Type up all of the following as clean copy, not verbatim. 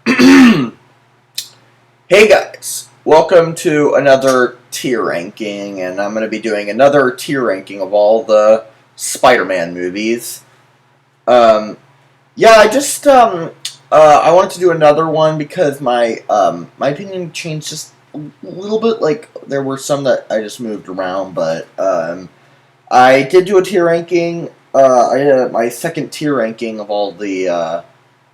Hey guys, welcome to another tier ranking, and I'm going to be doing another tier ranking of all the Spider-Man movies. Um, yeah, I wanted to do another one because my opinion changed just a little bit. Like there were some that I just moved around, but I did do a tier ranking. I did my second tier ranking of all the.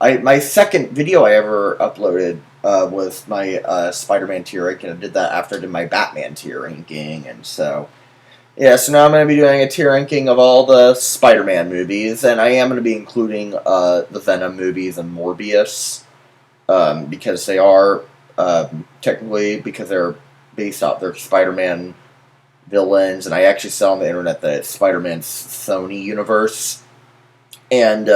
My second video I ever uploaded was my Spider-Man tier ranking. I did that after I did my Batman tier ranking, and so yeah. So now I'm going to be doing a tier ranking of all the Spider-Man movies, and I am going to be including the Venom movies and Morbius because they are technically because they're based off their Spider-Man villains, and I actually saw on the internet that it's Spider-Man's Sony universe. And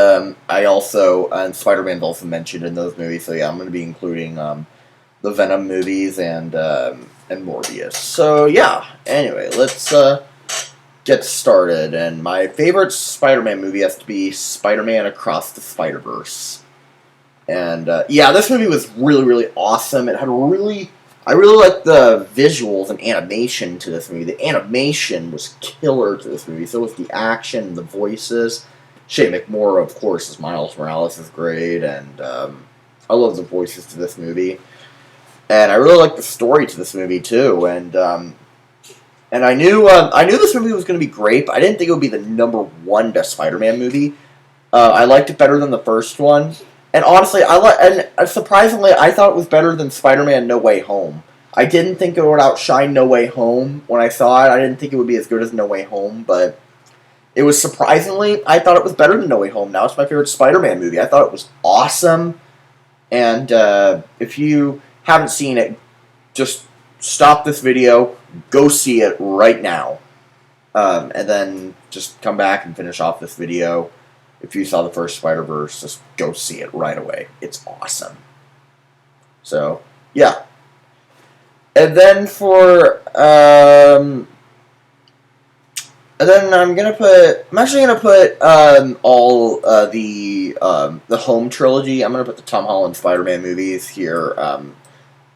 I also, and Spider-Man's also mentioned in those movies, so yeah, I'm going to be including the Venom movies and Morbius. So yeah, anyway, let's get started. And my favorite Spider-Man movie has to be Spider-Man Across the Spider-Verse. And yeah, this movie was really, really awesome. It had I really liked the visuals and animation to this movie. The animation was killer to this movie. So was the action, the voices. Shane McMorrow, of course, as Miles Morales is great, and I love the voices to this movie. And I really like the story to this movie too. And I knew this movie was going to be great, but I didn't think it would be the number one best Spider-Man movie. I liked it better than the first one. And honestly, surprisingly, I thought it was better than Spider-Man No Way Home. I didn't think it would outshine No Way Home when I saw it. I didn't think it would be as good as No Way Home, but it was surprisingly, I thought it was better than No Way Home. Now it's my favorite Spider-Man movie. I thought it was awesome. And if you haven't seen it, just stop this video, go see it right now. And then just come back and finish off this video. If you saw the first Spider-Verse, just go see it right away. It's awesome. So, yeah. And then I'm actually gonna put all the Home Trilogy. I'm gonna put the Tom Holland Spider-Man movies here.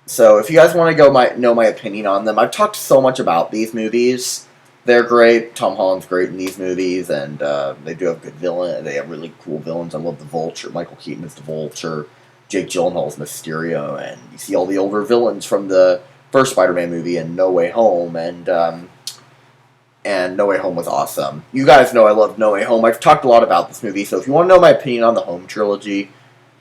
So if you guys want to know my opinion on them, I've talked so much about these movies. They're great. Tom Holland's great in these movies, and they do have good villains. They have really cool villains. I love the Vulture. Michael Keaton is the Vulture. Jake Gyllenhaal is Mysterio, and you see all the older villains from the first Spider-Man movie and No Way Home, and No Way Home was awesome. You guys know I love No Way Home. I've talked a lot about this movie, so if you want to know my opinion on the Home Trilogy,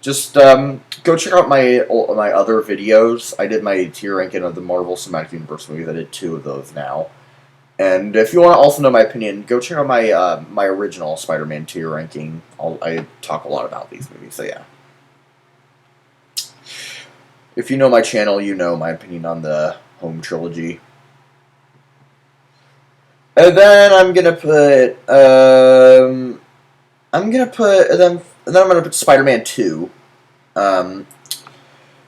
just go check out my other videos. I did my tier ranking of the Marvel Cinematic Universe movies. I did 2 of those now. And if you want to also know my opinion, go check out my original Spider-Man tier ranking. I talk a lot about these movies, so yeah. If you know my channel, you know my opinion on the Home Trilogy. And then I'm gonna put Spider-Man II.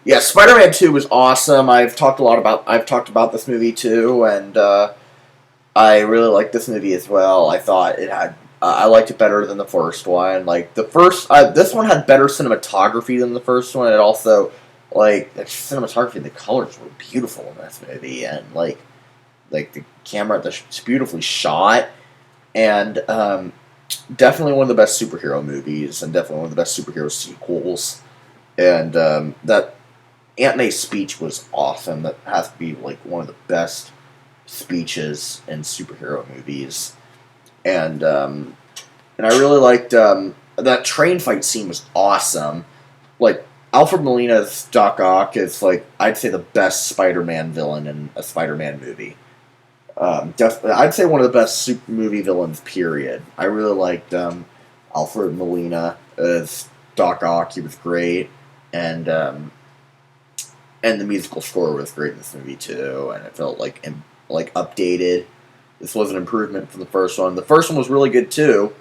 Yeah, Spider-Man II was awesome. I've talked about this movie too, and I really liked this movie as well. I thought it had I liked it better than the first one. Like this one had better cinematography than the first one. It also the cinematography, the colors were beautiful in this movie, and like the camera, it's beautifully shot, and definitely one of the best superhero movies, and definitely one of the best superhero sequels. And that Aunt May's speech was awesome. That has to be like one of the best speeches in superhero movies. And I really liked that train fight scene was awesome. Like Alfred Molina's Doc Ock is I'd say the best Spider-Man villain in a Spider-Man movie. I'd say one of the best movie villains, period. I really liked Alfred Molina as Doc Ock. He was great, and the musical score was great in this movie too. And it felt like updated. This was an improvement from the first one. The first one was really good too,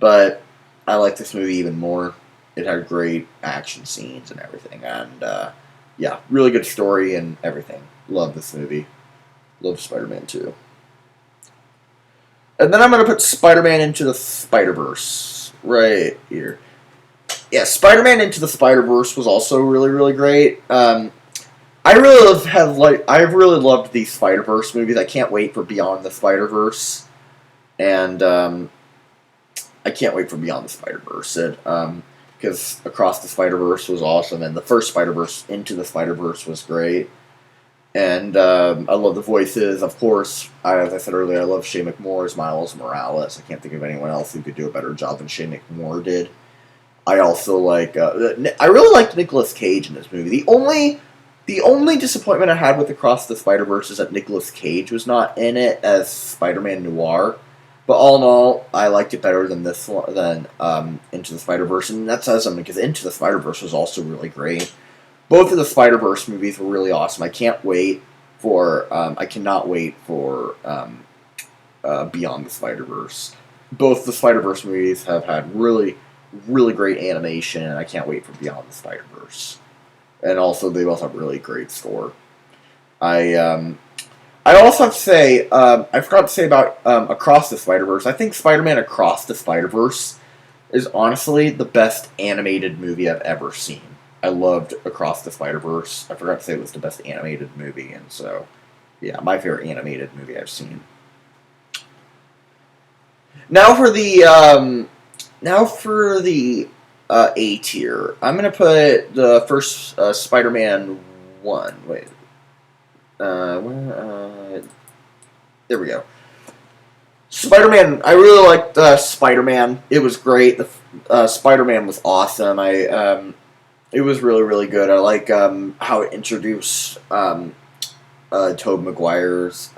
but I like this movie even more. It had great action scenes and everything, and yeah, really good story and everything. Love this movie. Love Spider-Man 2. And then I'm going to put Spider-Man Into the Spider-Verse right here. Yeah, Spider-Man Into the Spider-Verse was also really, really great. I've really loved these Spider-Verse movies. I can't wait for Beyond the Spider-Verse, and I can't wait for Beyond the Spider-Verse. Because Across the Spider-Verse was awesome, and the first Spider-Verse Into the Spider-Verse was great. And I love the voices, of course. As I said earlier, I love Shane McMoore as Miles Morales. I can't think of anyone else who could do a better job than Shane McMoore did. I also like. I really liked Nicolas Cage in this movie. The only disappointment I had with Across the Spider-Verse is that Nicolas Cage was not in it as Spider-Man Noir. But all in all, I liked it better than this one, than Into the Spider-Verse, and that says something because Into the Spider-Verse was also really great. Both of the Spider-Verse movies were really awesome. I cannot wait for Beyond the Spider-Verse. Both the Spider-Verse movies have had really, really great animation, and I can't wait for Beyond the Spider-Verse. And also, they both have really great score. I also have to say, I forgot to say about Across the Spider-Verse. I think Spider-Man Across the Spider-Verse is honestly the best animated movie I've ever seen. I loved Across the Spider-Verse. I forgot to say it was the best animated movie, and so, yeah, my favorite animated movie I've seen. Now for the A tier. I'm gonna put the first Spider-Man 1. Wait. There we go. Spider-Man. I really liked Spider-Man. It was great. The Spider-Man was awesome. It was really, really good. I like how it introduced Tobey Maguire's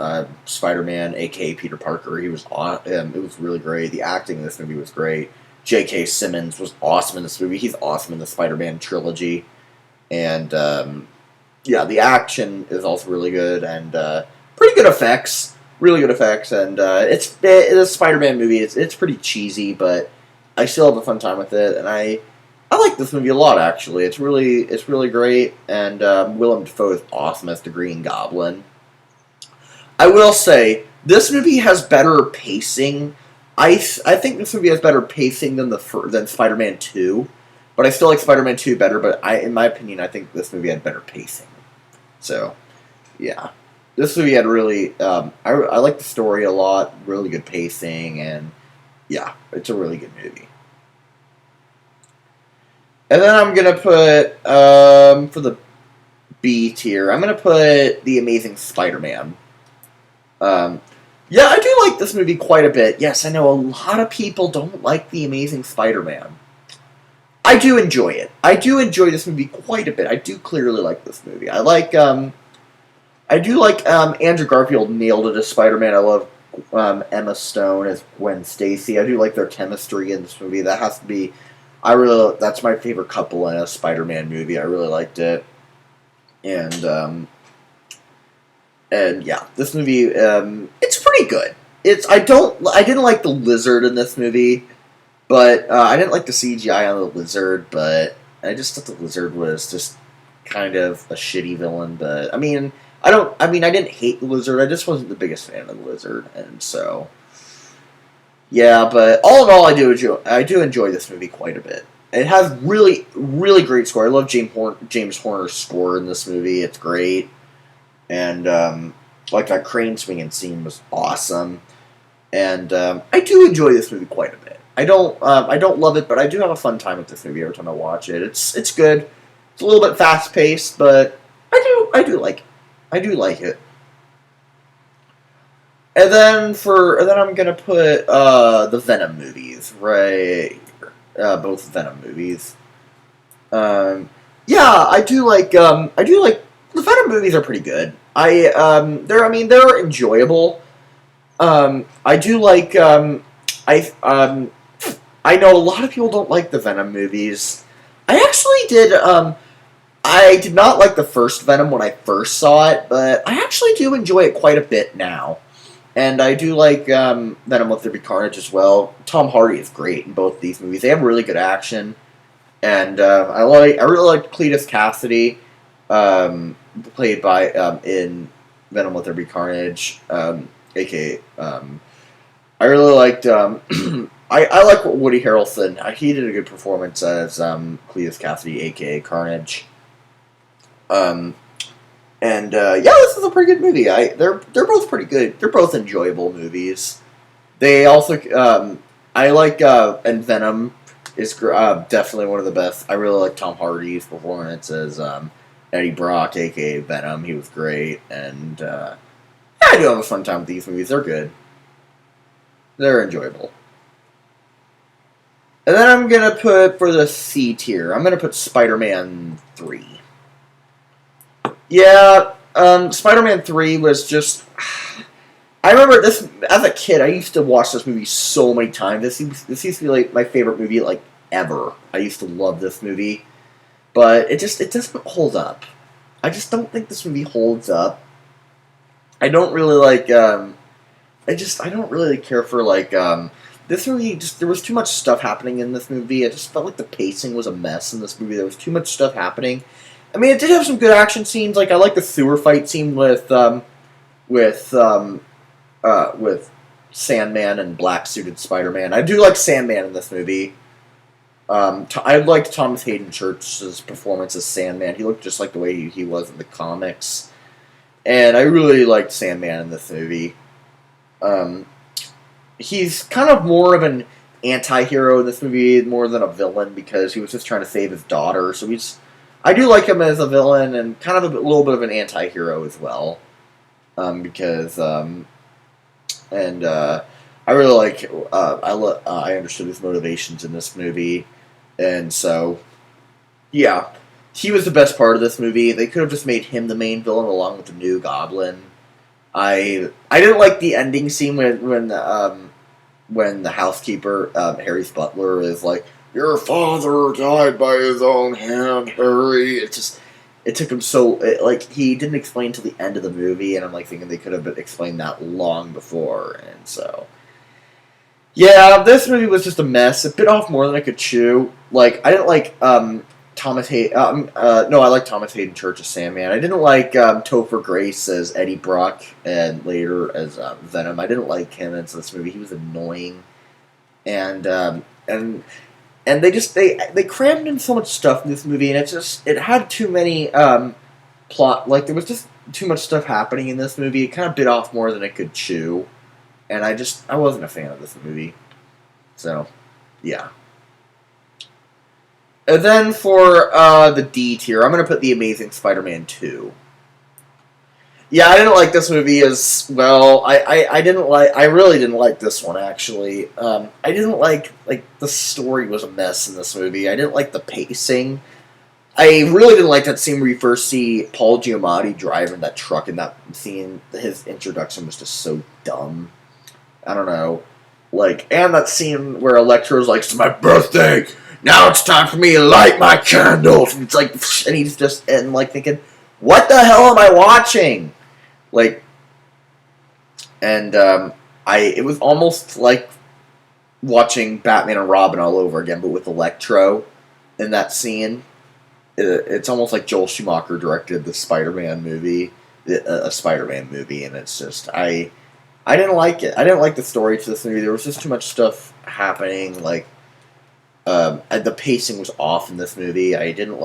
Spider-Man, aka Peter Parker. He was it was really great. The acting in this movie was great. J.K. Simmons was awesome in this movie. He's awesome in the Spider-Man trilogy, and yeah, the action is also really good and pretty good effects. Really good effects, and it's a Spider-Man movie. It's pretty cheesy, but I still have a fun time with it, and I like this movie a lot. Actually, it's really great, and Willem Dafoe is awesome as the Green Goblin. I will say this movie has better pacing. I think this movie has better pacing than Spider-Man II, but I still like Spider-Man II better. But in my opinion, I think this movie had better pacing. So, yeah. This movie had really, I like the story a lot, really good pacing, and yeah, it's a really good movie. And then I'm going to put, for the B tier, I'm going to put The Amazing Spiderman. Yeah, I do like this movie quite a bit. Yes, I know a lot of people don't like The Amazing Spider-Man. I do enjoy it. I do enjoy this movie quite a bit. I do clearly like this movie. Andrew Garfield nailed it as Spider-Man. I love Emma Stone as Gwen Stacy. I do like their chemistry in this movie. That's my favorite couple in a Spider-Man movie. I really liked it. And yeah, this movie, it's pretty good. I didn't like the lizard in this movie, but I didn't like the CGI on the lizard, but I just thought the lizard was just kind of a shitty villain, but I didn't hate the lizard. I just wasn't the biggest fan of the lizard, and so yeah. But all in all, I do enjoy this movie quite a bit. It has really, really great score. I love James Horner's score in this movie. It's great, and like that crane swinging scene was awesome. And I do enjoy this movie quite a bit. I don't love it, but I do have a fun time with this movie every time I watch it. It's good. It's a little bit fast paced, but I do like it. I do like it. And then I'm gonna put the Venom movies right here. Both Venom movies. Yeah, I do like the Venom movies are pretty good. They're enjoyable. I do like I know a lot of people don't like the Venom movies. I actually did. I did not like the first Venom when I first saw it, but I actually do enjoy it quite a bit now. And I do like Venom Let There Be Carnage as well. Tom Hardy is great in both these movies. They have really good action, and I really like Cletus Cassidy, played by in Venom Let There Be Carnage, aka I really liked I like Woody Harrelson. He did a good performance as Cletus Cassidy, aka Carnage. Um, and yeah, this is a pretty good movie. They're both pretty good. They're both enjoyable movies. They also I like and Venom is definitely one of the best. I really like Tom Hardy's performance as Eddie Brock, aka Venom. He was great, and I do have a fun time with these movies. They're good. They're enjoyable. And then I'm gonna put for the C tier. I'm gonna put Spider-Man III. Yeah, Spider-Man III was just. I remember this as a kid. I used to watch this movie so many times. This used to be like my favorite movie like ever. I used to love this movie, but it doesn't hold up. I just don't think this movie holds up. I don't really like. I don't really care for like this movie. Just there was too much stuff happening in this movie. I just felt like the pacing was a mess in this movie. There was too much stuff happening. I mean, it did have some good action scenes. Like I like the sewer fight scene with Sandman and black suited Spider-Man. I do like Sandman in this movie. I liked Thomas Hayden Church's performance as Sandman. He looked just like the way he was in the comics, and I really liked Sandman in this movie. He's kind of more of an anti-hero in this movie more than a villain because he was just trying to save his daughter. So I do like him as a villain and kind of a little bit of an anti-hero as well. Because I really like I understood his motivations in this movie, and so yeah, he was the best part of this movie. They could have just made him the main villain along with the new Goblin. I didn't like the ending scene when the housekeeper Harry's butler is like, "Your father died by his own hand, Harry." It took him he didn't explain till the end of the movie, and I'm like thinking they could have explained that long before, and so yeah, this movie was just a mess. It bit off more than I could chew. Like I didn't like Thomas Hayden. No, I like Thomas Hayden Church as Sandman. I didn't like Topher Grace as Eddie Brock, and later as Venom. I didn't like him in this movie. He was annoying, and they crammed in so much stuff in this movie, and it had too many plot. Like there was just too much stuff happening in this movie. It kind of bit off more than it could chew, and I wasn't a fan of this movie. So, yeah. And then for the D tier, I'm going to put The Amazing Spiderman II. Yeah, I didn't like this movie as well. I really didn't like this one, actually. I didn't like the story was a mess in this movie. I didn't like the pacing. I really didn't like that scene where you first see Paul Giamatti driving that truck in that scene. His introduction was just so dumb. I don't know. And that scene where Electro's like, "It's my birthday! Now it's time for me to light my candles!" And it's like, and he's just, thinking, what the hell am I watching? It was almost like watching Batman and Robin all over again, but with Electro in that scene. It's almost like Joel Schumacher directed the Spider-Man movie, a Spider-Man movie, and it's just, I didn't like it. I didn't like the story to this movie. There was just too much stuff happening, the pacing was off in this movie. I didn't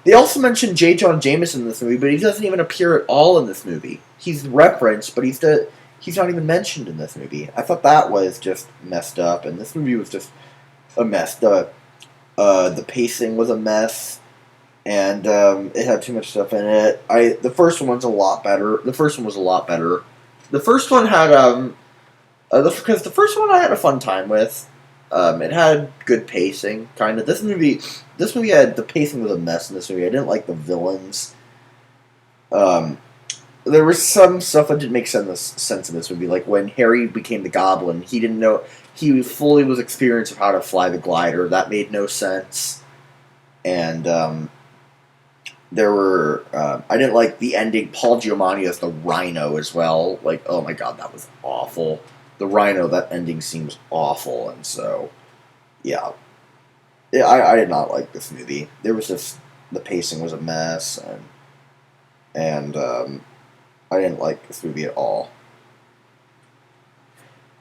they also mentioned J. Jonah Jameson in this movie, but he doesn't even appear at all in this movie. He's referenced, but he's not even mentioned in this movie. I thought that was just messed up, and this movie was just a mess. The pacing was a mess, and it had too much stuff in it. The first one was a lot better. The first one had because the first one I had a fun time with. It had good pacing, kind of. This movie had the pacing was a mess in this movie. I didn't like the villains. There was some stuff that didn't make sense in this movie, like when Harry became the Goblin. He didn't know he fully was experienced of how to fly the glider. That made no sense, and there were I didn't like the ending. Paul Giamatti as the Rhino as well. Oh my god, that was awful. The Rhino, that ending scene was awful, and so, yeah. I did not like this movie. There was just, the pacing was a mess, and I didn't like this movie at all.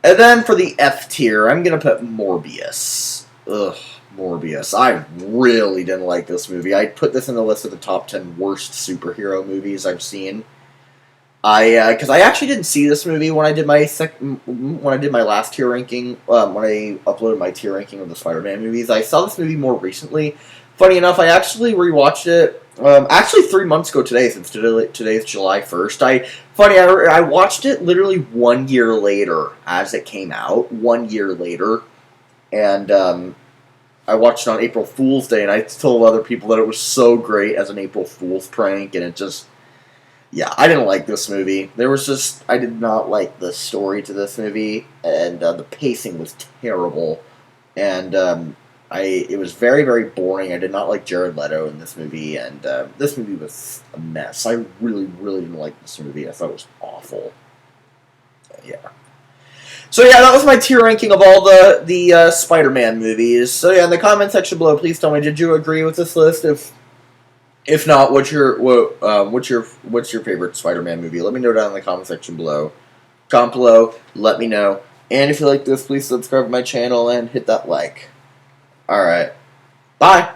And then for the F tier, I'm going to put Morbius. Ugh, Morbius. I really didn't like this movie. I'd put this in the list of the top 10 worst superhero movies I've seen. Because I actually didn't see this movie when I did my last tier ranking. When I uploaded my tier ranking of the Spider-Man movies, I saw this movie more recently. Funny enough, I actually rewatched it. Actually, 3 months ago today, since today's July 1st. I watched it literally 1 year later as it came out. 1 year later, and I watched it on April Fool's Day, and I told other people that it was so great as an April Fool's prank, and it just. Yeah, I didn't like this movie. I did not like the story to this movie, and the pacing was terrible, and it was very, very boring. I did not like Jared Leto in this movie, and this movie was a mess. I really, really didn't like this movie. I thought it was awful. Yeah. So yeah, that was my tier ranking of all the Spider-Man movies. So yeah, in the comment section below, please tell me, did you agree with this list? If not, what's your favorite Spider-Man movie? Let me know down in the comment section below. Comment below, let me know. And if you like this, please subscribe to my channel and hit that like. Alright. Bye!